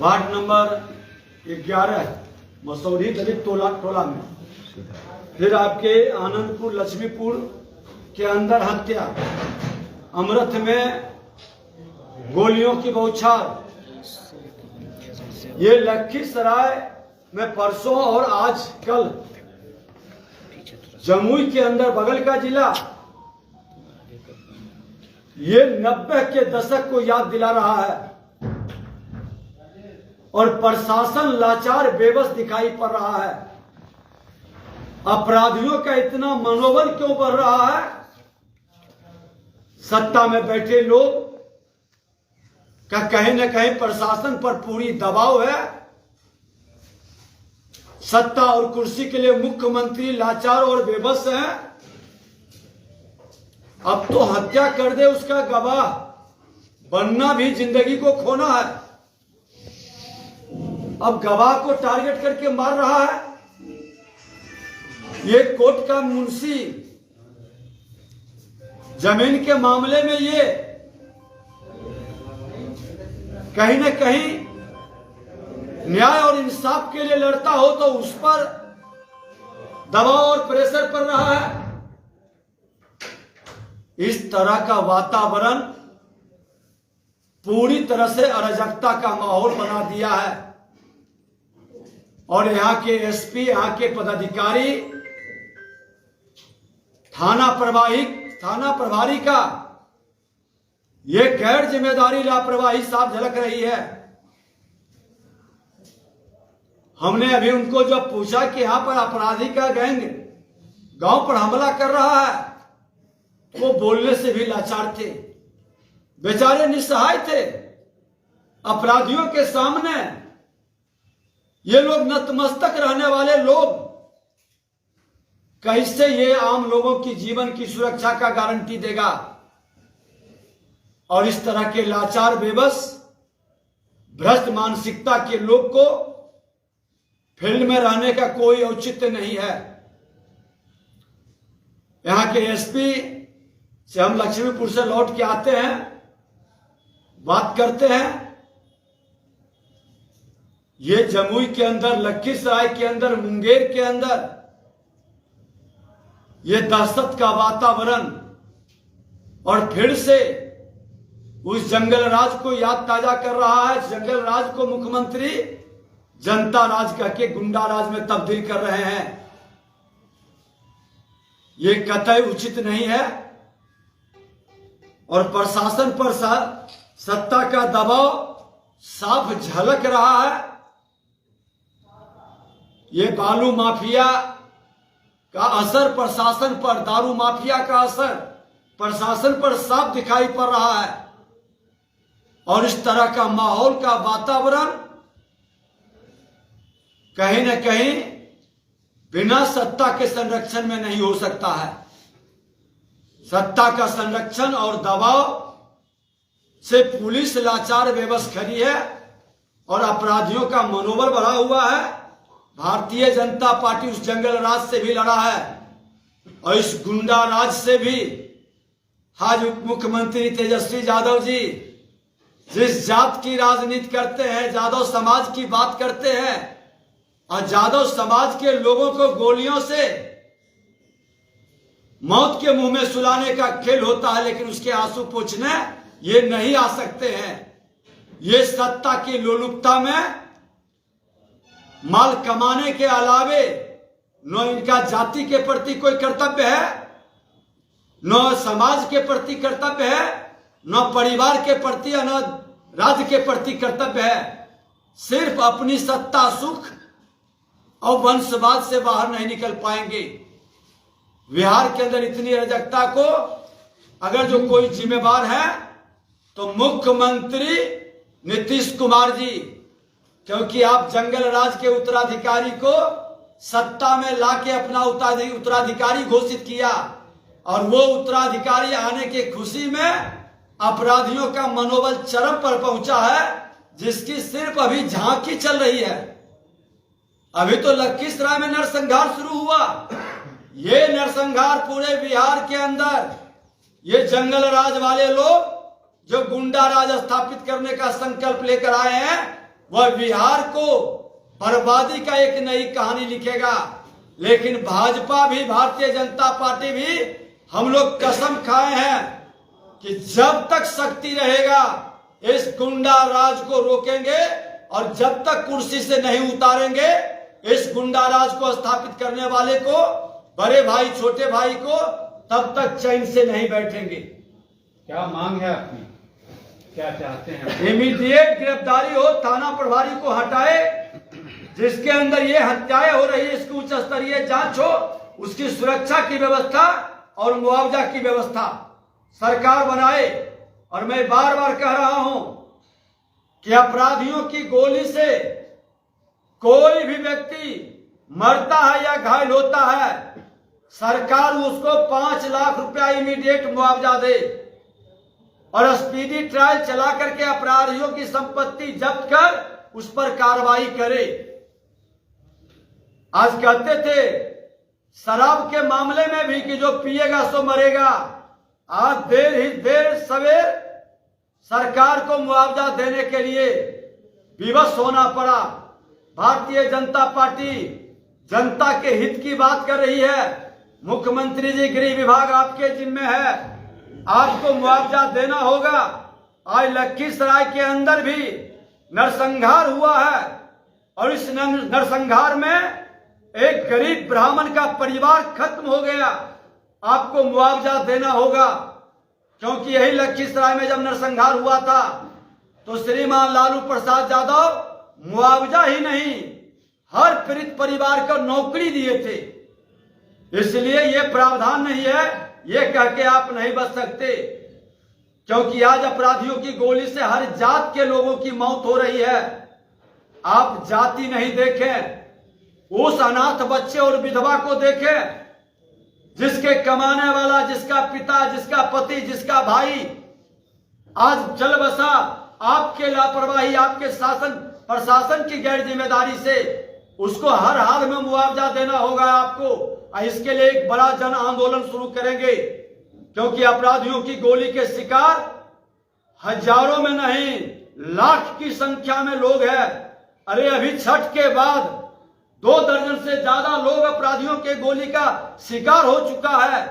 Ward number 11 Mussoorie दलित टोला में, फिर आपके आनंदपुर लक्ष्मीपुर के अंदर हत्या, अमृत में गोलियों की बौछार, ये लखीसराय में परसों और आज कल, जमुई के अंदर बगल का जिला, ये 90 के दशक को याद दिला रहा है और प्रशासन लाचार बेबस दिखाई पड़ रहा है। अपराधियों का इतना मनोबल क्यों बढ़ रहा है? सत्ता में बैठे लोग का कहीं न कहीं प्रशासन पर पूरी दबाव है। सत्ता और कुर्सी के लिए मुख्यमंत्री लाचार और बेबस हैं। अब तो हत्या कर दे उसका गवाह बनना भी जिंदगी को खोना है। अब गवाह को टारगेट करके मार रहा है। ये कोर्ट का मुंशी, जमीन के मामले में ये कहीं न कहीं न्याय और इंसाफ के लिए लड़ता हो तो उस पर दबाव और प्रेशर पड़ रहा है। इस तरह का वातावरण पूरी तरह से अराजकता का माहौल बना दिया है और यहाँ के एसपी, यहाँ के पदाधिकारी, थाना प्रभारी का ये गैर जिम्मेदारी लापरवाही साफ झलक रही है। हमने अभी उनको जब पूछा कि यहां पर अपराधी का गैंग गांव पर हमला कर रहा है, वो बोलने से भी लाचार थे, बेचारे निस्सहाय थे। अपराधियों के सामने ये लोग नतमस्तक रहने वाले लोग कैसे ये आम लोगों की जीवन की सुरक्षा का गारंटी देगा? और इस तरह के लाचार बेबस भ्रष्ट मानसिकता के लोग को फील्ड में रहने का कोई औचित्य नहीं है। यहां के एसपी से हम लक्ष्मीपुर से लौट के आते हैं, बात करते हैं। ये जमुई के अंदर, लखीसराय के अंदर, मुंगेर के अंदर ये दहशत का वातावरण और फिर से उस जंगल राज को याद ताजा कर रहा है। जंगल राज को मुख्यमंत्री जनता राज कह के गुंडा राज में तब्दील कर रहे हैं। ये कतई उचित नहीं है और प्रशासन पर सत्ता का दबाव साफ झलक रहा है। ये बालू माफिया का असर प्रशासन पर, दारू माफिया का असर प्रशासन पर साफ दिखाई पड़ रहा है और इस तरह का माहौल का वातावरण कहीं न कहीं बिना सत्ता के संरक्षण में नहीं हो सकता है। सत्ता का संरक्षण और दबाव से पुलिस लाचार बेबस खड़ी है और अपराधियों का मनोबल बढ़ा हुआ है। भारतीय जनता पार्टी उस जंगल राज से भी लड़ा है और इस गुंडा राज से भी। आज उप मुख्यमंत्री तेजस्वी यादव जी जिस जात की राजनीति करते हैं, यादव समाज की बात करते हैं और यादव समाज के लोगों को गोलियों से मौत के मुंह में सुलाने का खेल होता है, लेकिन उसके आंसू पोंछने ये नहीं आ सकते हैं। ये सत्ता की लोलुपता में माल कमाने के अलावे न इनका जाति के प्रति कोई कर्तव्य है, न समाज के प्रति कर्तव्य है, न परिवार के प्रति, न राज्य के प्रति कर्तव्य है। सिर्फ अपनी सत्ता सुख और वंशवाद से बाहर नहीं निकल पाएंगे। बिहार के अंदर इतनी अराजकता को अगर जो कोई जिम्मेवार है तो मुख्यमंत्री नीतीश कुमार जी, क्योंकि आप जंगल राज के उत्तराधिकारी को सत्ता में लाके अपना उत्तराधिकारी घोषित किया और वो उत्तराधिकारी आने की खुशी में अपराधियों का मनोबल चरम पर पहुंचा है, जिसकी सिर्फ अभी झांकी चल रही है। अभी तो लखीसराय में नरसंहार शुरू हुआ। ये नरसंहार पूरे बिहार के अंदर ये जंगल राज वाले लोग जो गुंडा राज स्थापित करने का संकल्प लेकर आए हैं, वह बिहार को बर्बादी का एक नई कहानी लिखेगा। लेकिन भाजपा भी, भारतीय जनता पार्टी भी, हम लोग कसम खाए हैं कि जब तक शक्ति रहेगा इस गुंडा राज को रोकेंगे, और जब तक कुर्सी से नहीं उतारेंगे इस गुंडा राज को स्थापित करने वाले को, बड़े भाई छोटे भाई को, तब तक चैन से नहीं बैठेंगे। क्या मांग है आपकी, क्या चाहते हैं? इमीडिएट गिरफ्तारी हो, थाना प्रभारी को हटाए, जिसके अंदर ये हत्याएं हो रही है इसकी उच्च स्तरीय जांच हो, उसकी सुरक्षा की व्यवस्था और मुआवजा की व्यवस्था सरकार बनाए। और मैं बार बार कह रहा हूं कि अपराधियों की गोली से कोई भी व्यक्ति मरता है या घायल होता है, सरकार उसको 5 लाख रुपया इमीडिएट मुआवजा दे और स्पीडी ट्रायल चला करके अपराधियों की संपत्ति जब्त कर उस पर कार्रवाई करे। आज कहते थे शराब के मामले में भी कि जो पिएगा सो मरेगा। आज देर सवेर सरकार को मुआवजा देने के लिए विवश होना पड़ा। भारतीय जनता पार्टी जनता के हित की बात कर रही है। मुख्यमंत्री जी, गृह विभाग आपके जिम्मे है, आपको मुआवजा देना होगा। आज लखीसराय के अंदर भी नरसंहार हुआ है और इस नरसंहार में एक गरीब ब्राह्मण का परिवार खत्म हो गया। आपको मुआवजा देना होगा, क्योंकि यही लखीसराय में जब नरसंहार हुआ था तो श्रीमान लालू प्रसाद यादव मुआवजा ही नहीं, हर पीड़ित परिवार को नौकरी दिए थे। इसलिए ये प्रावधान नहीं है, ये कह के आप नहीं बच सकते, क्योंकि आज अपराधियों की गोली से हर जात के लोगों की मौत हो रही है। आप जाति नहीं देखें, उस अनाथ बच्चे और विधवा को देखें जिसके कमाने वाला, जिसका पिता, जिसका पति, जिसका भाई आज चल बसा। आपके लापरवाही, आपके शासन प्रशासन की गैर जिम्मेदारी से उसको हर हाल में मुआवजा देना होगा आपको। इसके लिए एक बड़ा जन आंदोलन शुरू करेंगे, क्योंकि अपराधियों की गोली के शिकार हजारों में नहीं लाख की संख्या में लोग हैं। अरे अभी छठ के बाद 2 दर्जन से ज्यादा लोग अपराधियों के गोली का शिकार हो चुका है।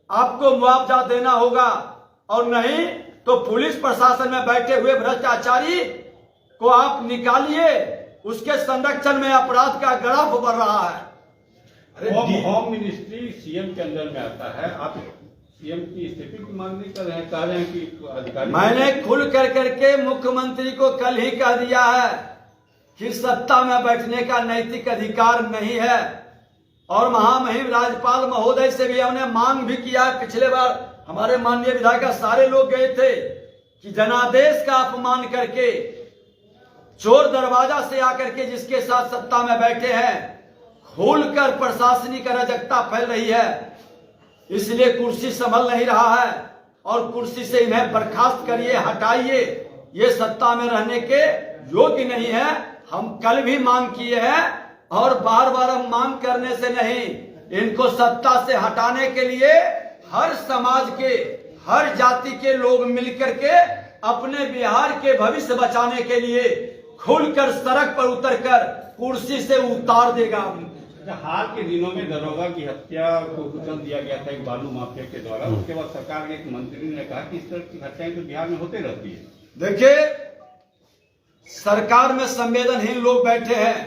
आपको मुआवजा देना होगा, और नहीं तो पुलिस प्रशासन में बैठे हुए भ्रष्टाचारी को आप निकालिए। उसके संरक्षण में अपराध का ग्राफ बढ़ रहा है। होम मिनिस्ट्री सीएम के अंदर में आता है, आप सीएम की इस्तीफे की मांग नहीं कर रहे हैं, कह रहे हैं कि अधिकारी। मैंने खुल करके मुख्यमंत्री को कल ही कह दिया है कि सत्ता में बैठने का नैतिक अधिकार नहीं है, और महामहिम राज्यपाल महोदय से भी हमने मांग भी किया। पिछले बार हमारे माननीय विधायक सारे लोग गए थे कि जनादेश का अपमान करके, चोर दरवाजा से आकर के जिसके साथ सत्ता में बैठे हैं, खोलकर प्रशासनिक अराजकता फैल रही है। इसलिए कुर्सी संभल नहीं रहा है, और कुर्सी से इन्हें बर्खास्त करिए, हटाइए। ये सत्ता में रहने के योग्य नहीं है। हम कल भी मांग किए हैं, और बार बार हम मांग करने से नहीं, इनको सत्ता से हटाने के लिए हर समाज के, हर जाति के लोग मिलकर के अपने बिहार के भविष्य बचाने के लिए खुलकर सड़क पर उतरकर कुर्सी से उतार देगा। हाल के दिनों में दरोगा की हत्या को कुचल दिया गया था एक बालू माफिया के द्वारा। उसके बाद सरकार के एक मंत्री ने कहा कि इस तरह की हत्याएं तो बिहार में होते रहती है। देखिए, सरकार में संवेदनहीन लोग बैठे हैं।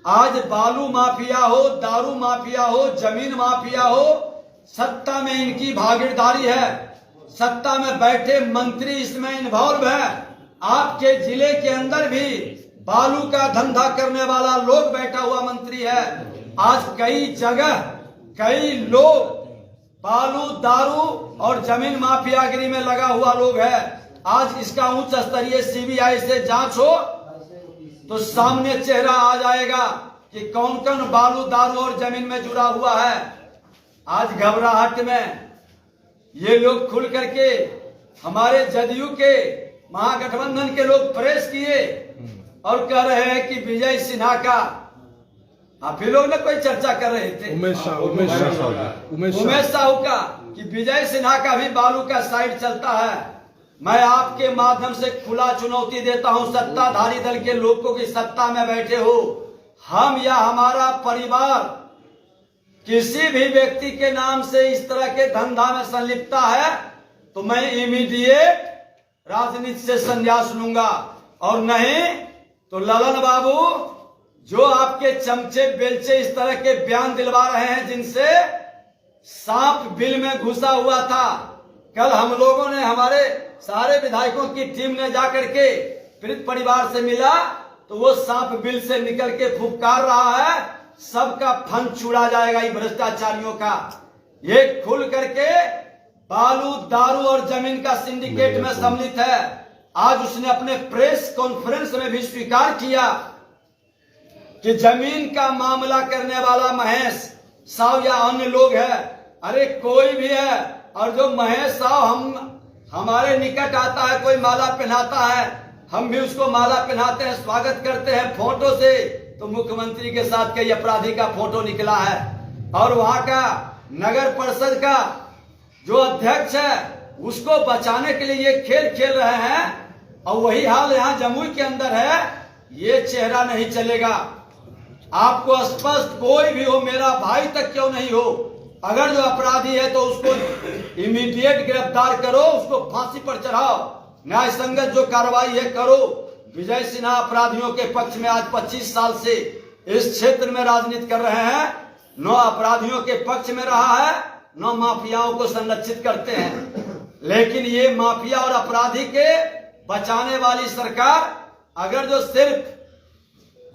आज बालू माफिया हो, दारू माफिया हो, जमीन माफिया हो, सत्ता में इनकी भागीदारी है। सत्ता में बैठे मंत्री इसमें इन्वॉल्व है। आपके जिले के अंदर भी बालू का धंधा करने वाला लोग बैठा हुआ मंत्री है। आज कई जगह कई लोग बालू, दारू और जमीन माफियागिरी में लगा हुआ लोग है। आज इसका उच्च स्तरीय सीबीआई से जांच हो तो सामने चेहरा आ जाएगा कि कौन कौन बालू, दारू और जमीन में जुड़ा हुआ है। आज घबराहट में ये लोग खुल करके हमारे जदयू के, महागठबंधन के लोग प्रेस किए और कह रहे हैं कि विजय सिन्हा का, आप ही लोग ने कोई चर्चा कर रहे थे उमेश साहू का, कि विजय सिन्हा का भी बालू का साइड चलता है। मैं आपके माध्यम से खुला चुनौती देता हूं सत्ताधारी दल के लोगों की, सत्ता में बैठे हो, हम या हमारा परिवार किसी भी व्यक्ति के नाम से इस तरह के धंधा में संलिप्तता है तो मैं इमीडिएट राजनीति से संन्यास लूंगा, और नहीं तो ललन बाबू जो आपके चमचे बेलचे इस तरह के बयान दिलवा रहे हैं जिनसे सांप बिल में घुसा हुआ था। कल हम लोगों ने, हमारे सारे विधायकों की टीम ने जाकर के पीड़ित परिवार से मिला तो वो सांप बिल से निकल के फुफकार रहा है, सबका फंड छुड़ा जाएगा ये भ्रष्टाचारियों का। ये खुल करके बालू, दारू और जमीन का सिंडिकेट में सम्मिलित है। आज उसने अपने प्रेस कॉन्फ्रेंस में भी स्वीकार किया कि जमीन का मामला करने वाला महेश साव या अन्य लोग है। अरे कोई भी है, और जो महेश साव हमारे निकट आता है, कोई माला पहनाता है, हम भी उसको माला पहनाते हैं, स्वागत करते हैं फोटो से, तो मुख्यमंत्री के साथ कई अपराधी का फोटो निकला है। और वहां का नगर परिषद का जो अध्यक्ष है उसको बचाने के लिए ये खेल खेल रहे हैं, और वही हाल यहाँ जमुई के अंदर है। ये चेहरा नहीं चलेगा। आपको स्पष्ट, कोई भी हो, मेरा भाई तक क्यों नहीं हो, अगर जो अपराधी है तो उसको इमीडिएट गिरफ्तार करो, उसको फांसी पर चढ़ाओ, न्याय संगत जो कार्रवाई है करो। विजय सिन्हा अपराधियों के पक्ष में आज 25 साल से इस क्षेत्र में राजनीति कर रहे हैं, न अपराधियों के पक्ष में रहा है, न माफियाओं को संरक्षित करते हैं। लेकिन ये माफिया और अपराधी के बचाने वाली सरकार अगर जो सिर्फ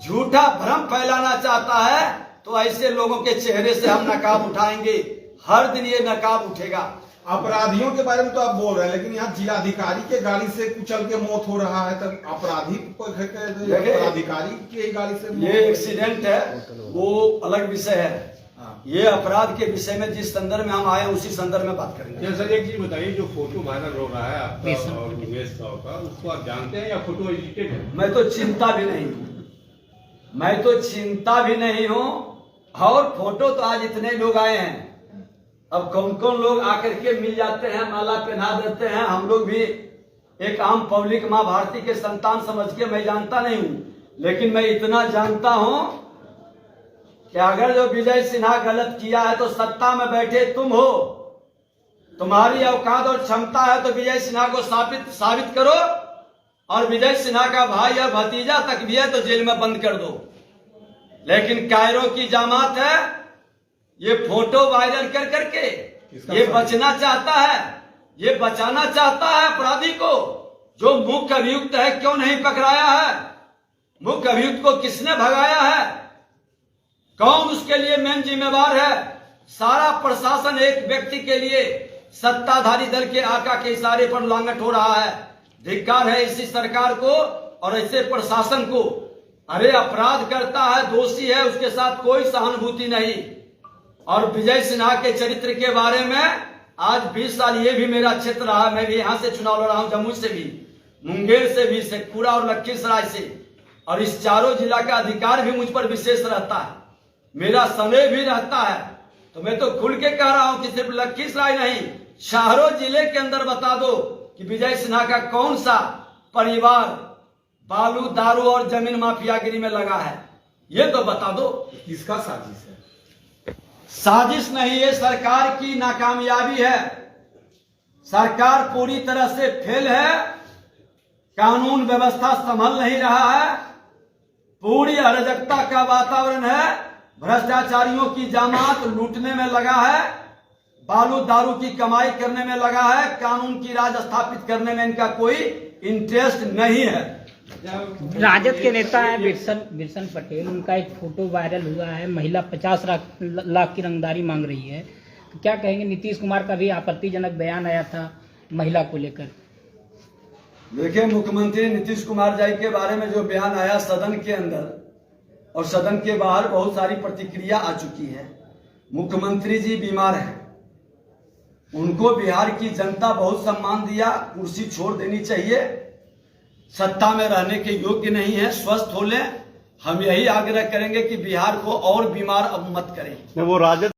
झूठा भ्रम फैलाना चाहता है तो ऐसे लोगों के चेहरे से हम नकाब उठाएंगे, हर दिन ये नकाब उठेगा। अपराधियों के बारे में तो आप बोल रहे हैं, लेकिन यहाँ जिलाधिकारी के गाड़ी से कुचल के मौत हो रहा है, तब अपराधी अपराधिकारी की गाड़ी से ये एक्सीडेंट है, वो अलग विषय है। ये अपराध के विषय में जिस संदर्भ में हम आए उसी संदर्भ में बात करेंगे। सर एक चीज बताइए, जो फोटो वायरल हो रहा है आपका और उमेश साव का, उसको आप जानते हैं या फोटो एडिटेड है? मैं तो चिंता भी नहीं हूँ, मैं तो चिंता भी नहीं हूँ। और फोटो तो आज इतने लोग आए हैं, अब कौन कौन लोग आकर के मिल जाते हैं, माला पहना देते हैं। हम लोग भी एक आम पब्लिक माँ भारती के संतान समझ के मैं जानता नहीं हूँ, लेकिन मैं इतना जानता हूँ कि अगर जो विजय सिन्हा गलत किया है तो सत्ता में बैठे तुम हो, तुम्हारी औकात और क्षमता है तो विजय सिन्हा को साबित करो, और विजय सिन्हा का भाई और भतीजा तक भी है तो जेल में बंद कर दो। लेकिन कायरों की जामात है, ये फोटो वायरल कर करके ये बचना चाहता है, ये बचाना चाहता है अपराधी को। जो मुख्य अभियुक्त है क्यों नहीं पकड़ाया है? मुख्य अभियुक्त को किसने भगाया है? कौन उसके लिए मेन जिम्मेवार है? सारा प्रशासन एक व्यक्ति के लिए सत्ताधारी दल के आका के इशारे पर लांघट हो रहा है। धिक्कार है इसी सरकार को और ऐसे प्रशासन को। अरे अपराध करता है, दोषी है, उसके साथ कोई सहानुभूति नहीं। और विजय सिन्हा के चरित्र के बारे में आज 20 साल ये भी मेरा क्षेत्र रहा, मैं भी यहाँ से चुनाव लड़ा हूँ, जमुई से भी, मुंगेर से भी, शेखपुरा और लखीसराय से, और इस चारों जिला का अधिकार भी मुझ पर विशेष रहता है, मेरा समय भी रहता है। तो मैं तो खुल के कह रहा हूं कि सिर्फ लखीसराय नहीं, शाहरों जिले के अंदर बता दो कि विजय सिन्हा का कौन सा परिवार बालू, दारू और जमीन माफियागिरी में लगा है, ये तो बता दो। किसका साजिश है? साजिश नहीं, ये सरकार की नाकामयाबी है। सरकार पूरी तरह से फेल है, कानून व्यवस्था संभल नहीं रहा है, पूरी अराजकता का वातावरण है, भ्रष्टाचारियों की जामात लूटने में लगा है, बालू दारू की कमाई करने में लगा है, कानून की राज स्थापित करने में इनका कोई इंटरेस्ट नहीं है। राजद के नेता है बिरसन पटेल, उनका एक फोटो वायरल हुआ है, महिला 50 लाख की रंगदारी मांग रही है, तो क्या कहेंगे? नीतीश कुमार का भी आपत्तिजनक बयान आया था महिला को लेकर। देखिए, मुख्यमंत्री नीतीश कुमार जी के बारे में जो बयान आया सदन के अंदर और सदन के बाहर बहुत सारी प्रतिक्रिया आ चुकी है। मुख्यमंत्री जी बीमार हैं, उनको बिहार की जनता बहुत सम्मान दिया, कुर्सी छोड़ देनी चाहिए, सत्ता में रहने के योग्य नहीं है, स्वस्थ हो लें। हम यही आग्रह करेंगे कि बिहार को और बीमार अब मत करें। वो राजद